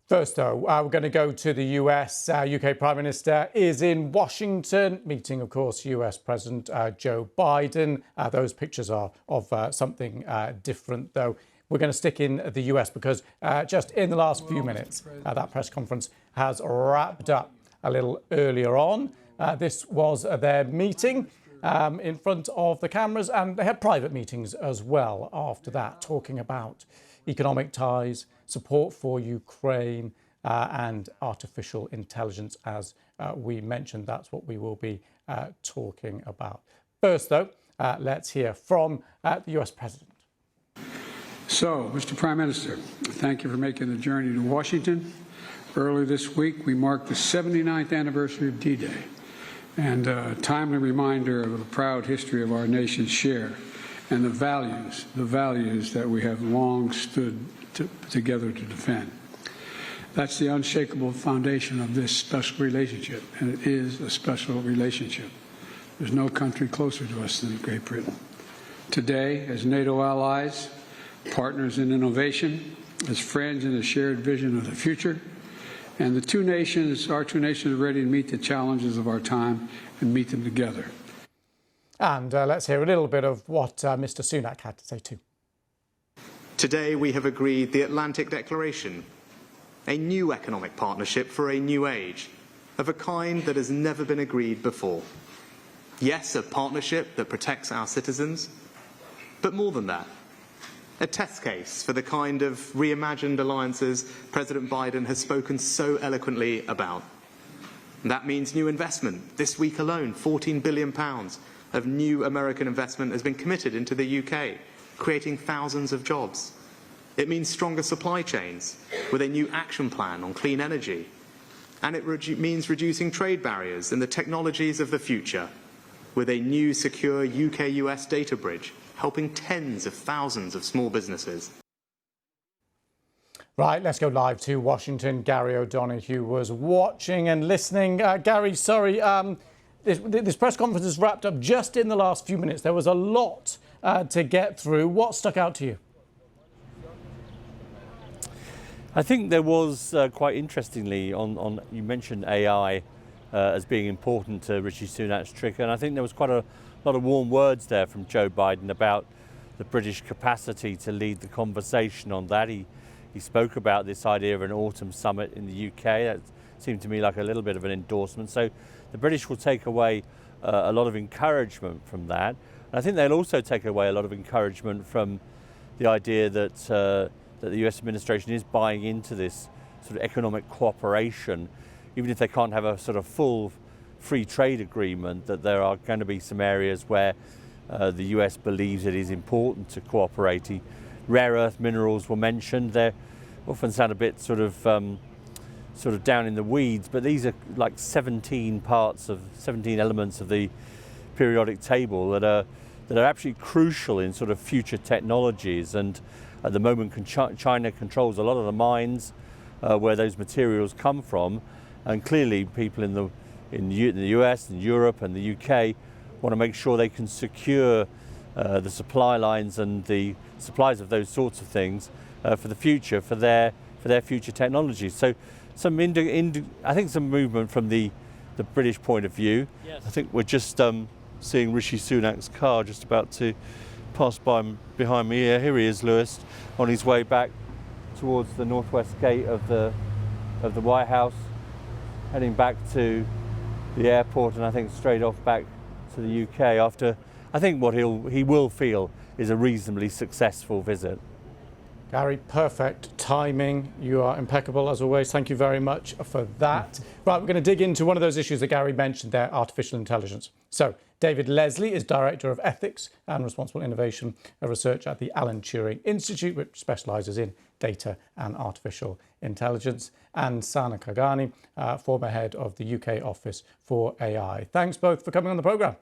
First, though, we're going to go to the US. UK Prime Minister is in Washington, meeting, of course, US President Joe Biden. Those pictures are of something different, though. We're going to stick in the US because just in the last few minutes, that press conference has wrapped up a little earlier on. This was their meeting in front of the cameras, and they had private meetings as well after that, talking about economic ties, support for Ukraine and artificial intelligence. As we mentioned, that's what we will be talking about. First, though, let's hear from the US President. So, Mr. Prime Minister, thank you for making the journey to Washington. Earlier this week, we marked the 79th anniversary of D-Day and a timely reminder of the proud history of our nation's share and the values that we have long stood together to defend. That's the unshakable foundation of this special relationship, and it is a special relationship. There's no country closer to us than Great Britain. Today, as NATO allies, partners in innovation, as friends in a shared vision of the future, and our two nations are ready to meet the challenges of our time and meet them together. And let's hear a little bit of what Mr. Sunak had to say too. Today we have agreed the Atlantic Declaration, a new economic partnership for a new age, of a kind that has never been agreed before. Yes, a partnership that protects our citizens, but more than that, a test case for the kind of reimagined alliances President Biden has spoken so eloquently about. That means new investment. This week alone, £14 billion of new American investment has been committed into the UK, creating thousands of jobs. It means stronger supply chains with a new action plan on clean energy. And it means reducing trade barriers in the technologies of the future with a new secure UK-US data bridge, helping tens of thousands of small businesses. Right, let's go live to Washington. Gary O'Donoghue was watching and listening. Gary, sorry, this press conference is wrapped up just in the last few minutes. There was a lot to get through. What stuck out to you? I think there was, quite interestingly, on you mentioned AI as being important to Rishi Sunak's trip, and I think there was quite a lot of warm words there from Joe Biden about the British capacity to lead the conversation on that. He spoke about this idea of an autumn summit in the UK. That seemed to me like a little bit of an endorsement. So the British will take away a lot of encouragement from that. And I think they'll also take away a lot of encouragement from the idea that that the US administration is buying into this sort of economic cooperation, even if they can't have a sort of full free trade agreement, that there are going to be some areas where the US believes it is important to cooperate. Rare earth minerals were mentioned. They often sound a bit sort of down in the weeds, but these are like 17 elements of the periodic table that are absolutely crucial in sort of future technologies. And at the moment, China controls a lot of the mines where those materials come from, and clearly people in the US and Europe and the UK want to make sure they can secure the supply lines and the supplies of those sorts of things for the future, for their future technologies. So I think some movement from the British point of view. Yes. I think we're just seeing Rishi Sunak's car just about to pass by behind me. Here he is, Lewis, on his way back towards the northwest gate of the White House, heading back to the airport, and I think straight off back to the UK after, I think, what he will feel is a reasonably successful visit. Gary, perfect timing. You are impeccable as always. Thank you very much for that. Right, we're going to dig into one of those issues that Gary mentioned there, artificial intelligence. So, David Leslie is Director of Ethics and Responsible Innovation and Research at the Alan Turing Institute, which specialises in data and artificial intelligence, and Sana Kagani, former head of the UK Office for AI. Thanks both for coming on the programme.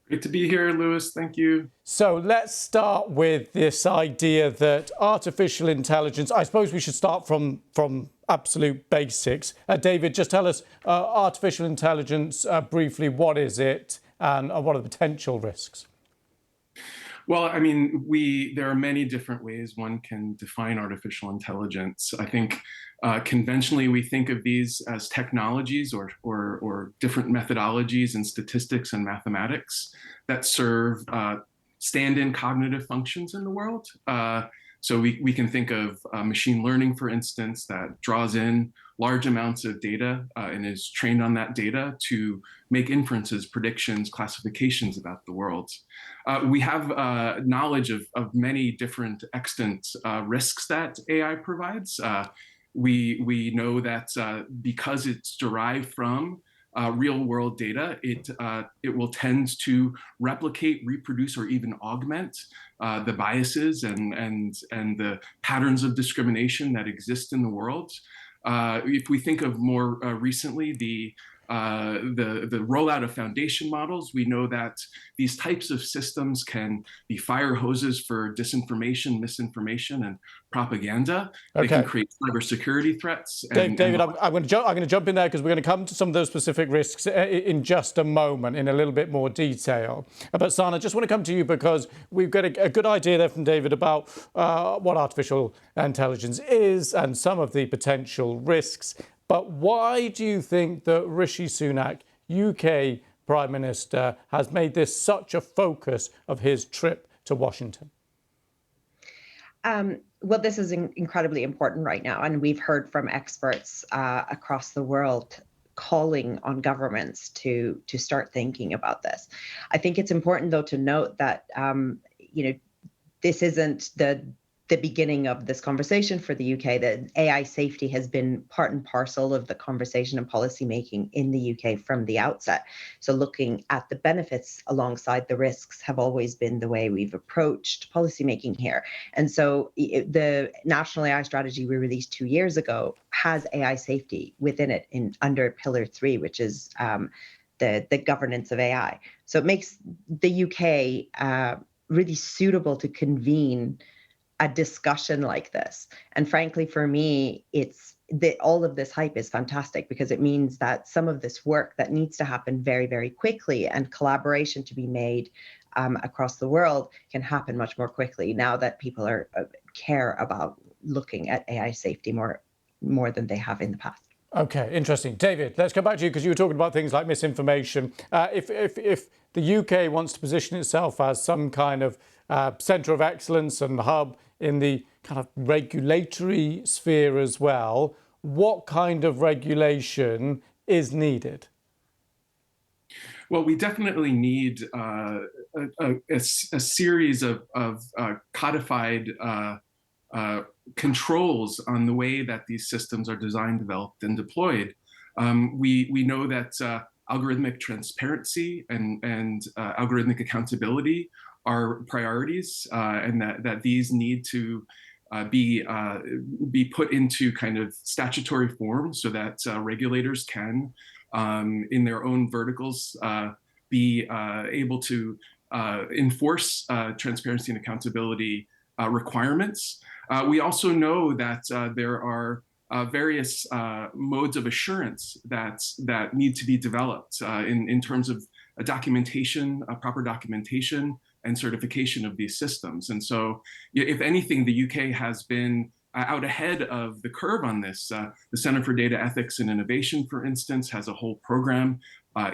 Great to be here, Lewis. Thank you. So let's start with this idea that artificial intelligence, I suppose we should start from absolute basics. David, just tell us artificial intelligence briefly, what is it and what are the potential risks? Well, I mean, there are many different ways one can define artificial intelligence. I think conventionally we think of these as technologies or different methodologies in statistics and mathematics that serve stand-in cognitive functions in the world. So we can think of machine learning, for instance, that draws in large amounts of data and is trained on that data to make inferences, predictions, classifications about the world. We have knowledge of many different extant risks that AI provides. We know that because it's derived from real world data, it will tend to replicate, reproduce, or even augment the biases and the patterns of discrimination that exist in the world. If we think of more recently the rollout of foundation models, we know that these types of systems can be fire hoses for disinformation, misinformation, and propaganda. They can create cybersecurity threats. David, I'm going to jump in there because we're going to come to some of those specific risks in just a moment in a little bit more detail. But Sana, I just want to come to you because we've got a good idea there from David about what artificial intelligence is and some of the potential risks. But why do you think that Rishi Sunak, UK Prime Minister, has made this such a focus of his trip to Washington? Well, this is incredibly important right now, and we've heard from experts across the world calling on governments to start thinking about this. I think it's important, though, to note that this isn't the beginning of this conversation for the UK. That AI safety has been part and parcel of the conversation and policy making in the UK from the outset. So looking at the benefits alongside the risks have always been the way we've approached policy making here. And so the National AI Strategy we released 2 years ago has AI safety within it under Pillar 3, which is the governance of AI. So it makes the UK really suitable to convene a discussion like this. And frankly, for me, all of this hype is fantastic because it means that some of this work that needs to happen very, very quickly and collaboration to be made across the world can happen much more quickly now that people care about looking at AI safety more than they have in the past. Okay, interesting. David, let's go back to you because you were talking about things like misinformation. If the UK wants to position itself as some kind of centre of excellence and hub in the kind of regulatory sphere as well, what kind of regulation is needed? Well, we definitely need a series of codified controls on the way that these systems are designed, developed, and deployed. We know that algorithmic transparency and algorithmic accountability are priorities, and that these need to be put into kind of statutory form so that regulators can, in their own verticals, be able to enforce transparency and accountability requirements. We also know that there are various modes of assurance that need to be developed in terms of documentation, proper documentation, and certification of these systems. And so, if anything, the UK has been out ahead of the curve on this. The Center for Data Ethics and Innovation, for instance, has a whole program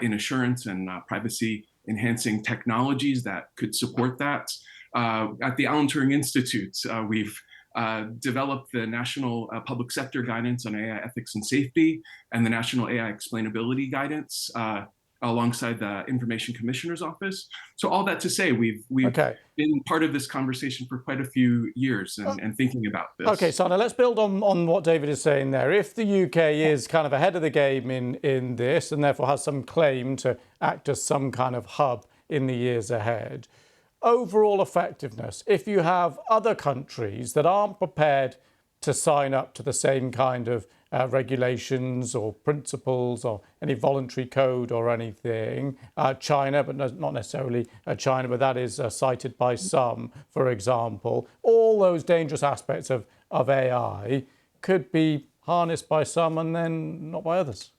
in assurance and privacy enhancing technologies that could support that. At the Alan Turing Institute, we've developed the National Public Sector Guidance on AI Ethics and Safety and the National AI Explainability Guidance alongside the Information Commissioner's Office. So all that to say, we've been part of this conversation for quite a few years and thinking about this. Okay, Sana, let's build on what David is saying there. If the UK is kind of ahead of the game in this and therefore has some claim to act as some kind of hub in the years ahead, overall effectiveness, if you have other countries that aren't prepared to sign up to the same kind of regulations or principles or any voluntary code or anything, China, but not necessarily China, but that is cited by some, for example, all those dangerous aspects of AI could be harnessed by some and then not by others.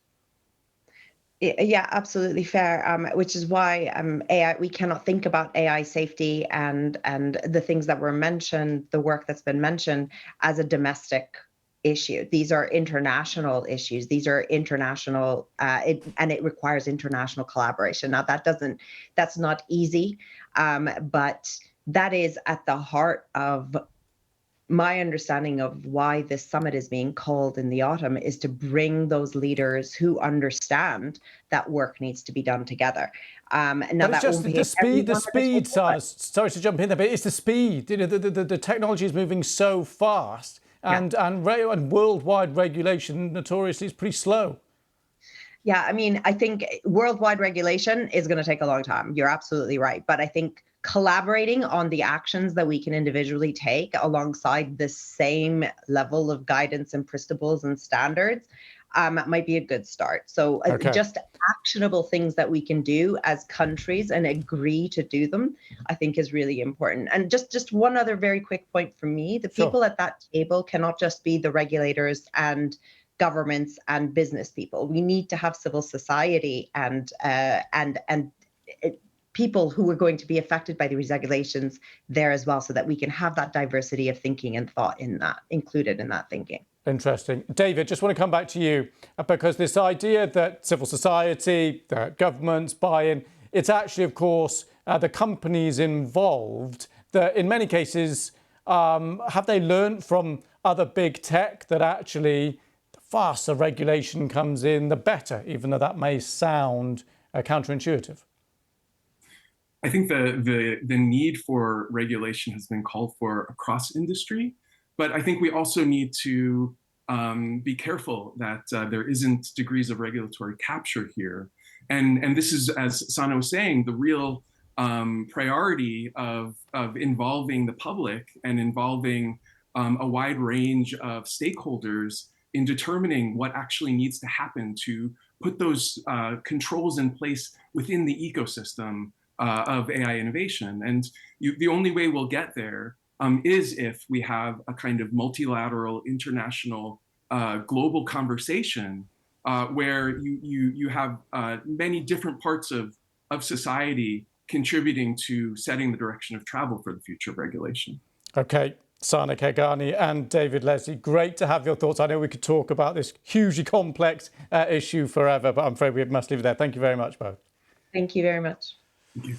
Yeah, absolutely fair. Which is why AI. We cannot think about AI safety and the things that were mentioned, the work that's been mentioned, as a domestic issue. These are international issues. These are international, and it requires international collaboration. Now, that's not easy, but that is at the heart of my understanding of why this summit is being called in the autumn, is to bring those leaders who understand that work needs to be done together. Now, But it's that just won't be the speed, everyone at the table, Sana, sorry to jump in there, but it's the speed. You know, the technology is moving so fast, and, yeah. and worldwide regulation notoriously is pretty slow. Yeah, I mean, I think worldwide regulation is going to take a long time. You're absolutely right. But I think collaborating on the actions that we can individually take alongside the same level of guidance and principles and standards might be a good start. So Okay. just actionable things that we can do as countries and agree to do them, I think is really important. And just one other very quick point from me, the Sure. people at that table cannot just be the regulators and governments and business people. We need to have civil society and people who are going to be affected by these regulations there as well, so that we can have that diversity of thinking and thought in that, included in that thinking. Interesting. David, just want to come back to you, because this idea that civil society, the governments buy in, it's actually, of course, the companies involved that in many cases, have they learned from other big tech that actually the faster regulation comes in, the better, even though that may sound counterintuitive? I think the need for regulation has been called for across industry, but I think we also need to be careful that there isn't degrees of regulatory capture here. And this is, as Sana was saying, the real priority of involving the public and involving a wide range of stakeholders in determining what actually needs to happen to put those controls in place within the ecosystem of AI innovation. And the only way we'll get there is if we have a kind of multilateral, international, global conversation where you have many different parts of society contributing to setting the direction of travel for the future of regulation. Okay. Sana Kegani and David Leslie, great to have your thoughts. I know we could talk about this hugely complex issue forever, but I'm afraid we must leave it there. Thank you very much, both. Thank you very much. Thank you.